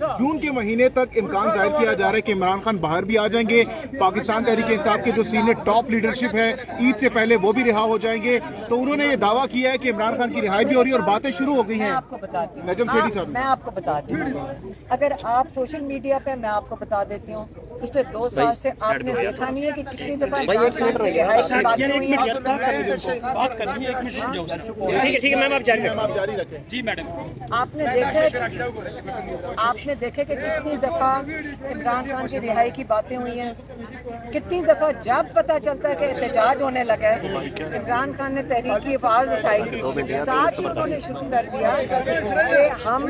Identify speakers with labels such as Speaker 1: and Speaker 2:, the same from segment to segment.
Speaker 1: जून के महीने तक इम्कान जाहिर किया जा रहा है कि इमरान खान बाहर भी आ जाएंगे, पाकिस्तान तहरीक इंसाफ के जो सीनियर टॉप लीडरशिप है ईद से पहले वो भी रिहा हो जाएंगे। तो उन्होंने ये दावा किया है कि इमरान खान की रिहाई भी हो रही है और बातें शुरू हो गई हैं।
Speaker 2: आपको बताती हूँ,
Speaker 1: नजम सेठी साहब,
Speaker 2: मैं आपको बताती हूँ, अगर आप सोशल मीडिया पे, मैं आपको बता देती हूँ, पिछले 2 साल से आपने देखा नहीं है कि कितनी दफा
Speaker 3: बात करनी है, 1 मिनट। ठीक है मैम, आप जारी रखें। जी मैडम।
Speaker 2: आपने देखे कि कितनी दफा इमरान खान की रिहाई की बातें हुई हैं, कितनी दफा जब पता चलता है कि एहतजाज होने लगा है, इमरान खान ने तहरीक की आवाज उठाई, साथ ही उन्होंने शुरू कर दिया कि हम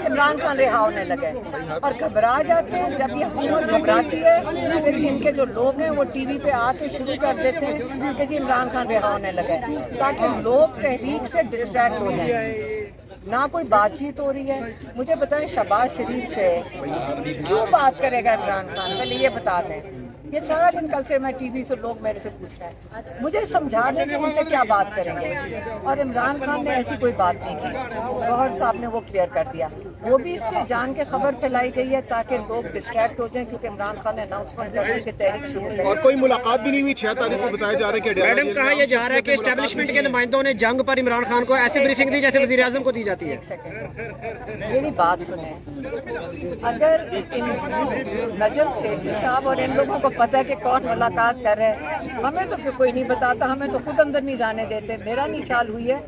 Speaker 2: इमरान खान रिहा होने लगे और घबरा जाते हैं। जब ये हुकूमत घबराती है फिर इनके जो लोग हैं वो टीवी पे आके शुरू कर देते हैं कि जी इमरान खान रिहा होने लगे, ताकि लोग तहरीक से डिस्ट्रैक्ट हो जाएं। ना कोई बातचीत हो रही है। मुझे बताएं, शहबाज शरीफ से क्यों बात करेगा इमरान खान, पहले ये बता दें। ये सारा दिन कल से मैं टीवी से लोग मेरे से पूछ रहे हैं, मुझे समझा दें कि उनसे क्या बात करेंगे। और इमरान खान ने ऐसी कोई बात नहीं की, गौहर साहब ने वो क्लियर कर दिया। वो भी इसलिए जान के खबर फैलाई गई है ताकि लोग डिस्ट्रैक्ट हो जाएं, क्योंकि इमरान खान ने अनाउंसमेंट कर दी कि तहरीक शुरू करें।
Speaker 1: और कोई मुलाकात भी नहीं हुई 6 तारीख को बताया जा रहा है कि
Speaker 3: मैडम, कहा यह जा रहा है कि एस्टेब्लिशमेंट के नुमाइंदों ने जंग पर इमरान खान को ऐसी ब्रीफिंग दी जैसे वज़ीर आज़म को दी जाती है।
Speaker 2: एक सेकंड, मेरी बात सुने। अगर नजम सेठी साहब और इन लोगों को पता है कि कौन मुलाकात कर रहे हैं, हमें तो कोई नहीं बताता, हमें तो खुद अंदर नहीं जाने देते। मेरा नहीं ख्याल हुई है।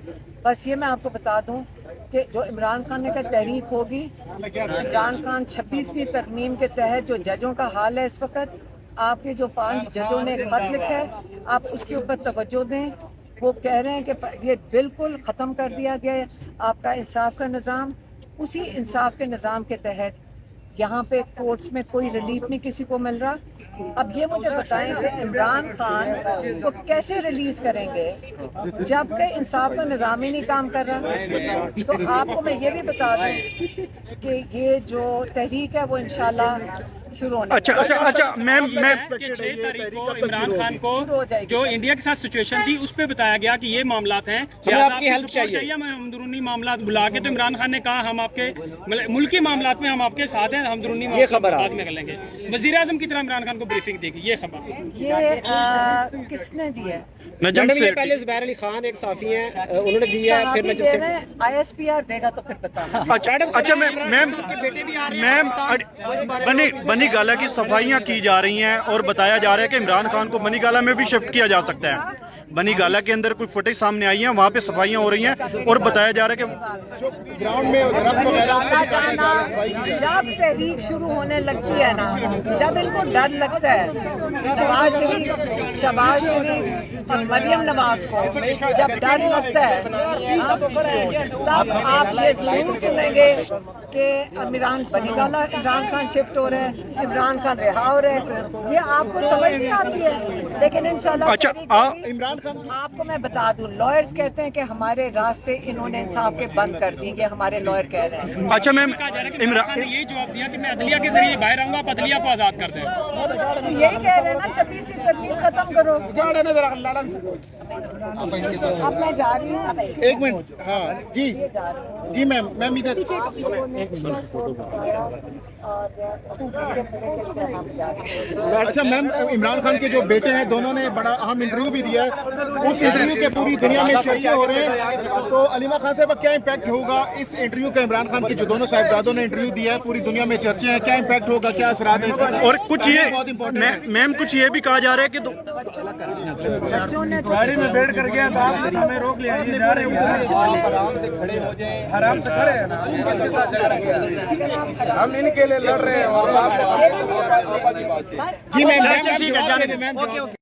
Speaker 2: बस ये मैं आपको बता दूं कि जो इमरान खान ने कहा तहरीक होगी, इमरान खान 26वीं तरमीम के तहत जो जजों का हाल है इस वक्त, आपके जो 5 जजों ने खत लिखा है, आप उसके ऊपर तवज्जो दें। वो कह रहे हैं कि ये बिल्कुल ख़त्म कर दिया गया है आपका इंसाफ का निज़ाम। उसी इंसाफ के निज़ाम के तहत यहाँ पे कोर्ट्स में कोई रिलीफ नहीं किसी को मिल रहा। अब ये मुझे बताएं कि इमरान खान को कैसे रिलीज करेंगे जबकि इंसाफ का निज़ाम ही नहीं काम कर रहा। तो आपको मैं ये भी बता दूं कि ये जो तहरीक है वो इंशाल्लाह शुरू होने।
Speaker 3: अच्छा मैम,
Speaker 4: 6 तारीख को इमरान खान को जो इंडिया के साथ सिचुएशन थी उस पे बताया गया कि ये मामलात हैं,
Speaker 3: आपकी हेल्प चाहिए।
Speaker 4: हमें अंदरूनी मामलात बुला के, तो इमरान खान ने कहा हम आपके मुल्की मामलात में हम आपके साथ हैं, हम अंदरूनी मामलात बाद में कर लेंगे। वज़ीर आज़म की तरह इमरान खान को ब्रीफिंग देगी, ये खबर
Speaker 2: ये किसने दी है?
Speaker 3: मैडम, ये पहले ज़ुबैर अली खान एक साफ़ी हैं, उन्होंने दिया है, फिर नजम सेठी
Speaker 2: ISPR देगा तो फिर बताना।
Speaker 5: अच्छा मैम, बनी गाला की सफाइयाँ की जा रही हैं और बताया जा रहा है कि इमरान खान को बनी गाला में भी शिफ्ट किया जा सकता है। बनी गाला के अंदर कोई फुटेज सामने आई है, वहाँ पे सफाइयाँ हो रही हैं और बताया जा रहा है कि
Speaker 1: ग्राउंड में दरख्त वगैरह
Speaker 2: जब तहरीक शुरू होने लगती है ना, जब इनको डर लगता है, शहबाज शरीफ और मरियम नवाज को जब डर लगता है, तब आप ये जरूर सुनेंगे कि इमरान बनी गाला इमरान खान शिफ्ट हो रहे हैं, इमरान खान रिहा हो रहे हैं। ये आपको समझ नहीं आती है, लेकिन इंशाल्लाह
Speaker 1: इमरान खान
Speaker 2: आपको मैं बता दूं, लॉयर्स कहते हैं कि हमारे रास्ते इन्होंने इंसाफ के बंद कर दिए, हमारे लॉयर कह रहे हैं।
Speaker 5: अच्छा मैम,
Speaker 4: इमरान ने ये जवाब दिया कि मैं अदलिया के जरिए बाहर आऊंगा, आप अदलिया को आज़ाद कर दें।
Speaker 2: तो यही कह रहे हैं ना, 26वीं तरमीम खत्म करो। अब मैं जा रही हूँ,
Speaker 1: 1 मिनट। हाँ जी मैम इधर। अच्छा मैम, इमरान खान के जो बेटे हैं दोनों ने बड़ा अहम इंटरव्यू भी दिया है, उस इंटरव्यू के पूरी दुनिया में चर्चे हो रहे हैं। तो अलीमा खान साहब क्या इम्पैक्ट होगा इस इंटरव्यू का? इमरान खान के जो दोनों साहिबजादों ने इंटरव्यू दिया है, पूरी दुनिया में चर्चे हैं, क्या इम्पैक्ट होगा, क्या असरात है इस पर?
Speaker 5: और कुछ ये मैम कुछ ये भी कहा जा रहा है कि
Speaker 2: बच्चों ने
Speaker 3: गाड़ी में बैठ कर गया, हमें रोक लिया, आराम से खड़े हो जाए, आराम से खड़े हैं ना, हम इनके लिए लड़ रहे हैं।
Speaker 1: जी मैम, ठीक है, जाने दे मैम।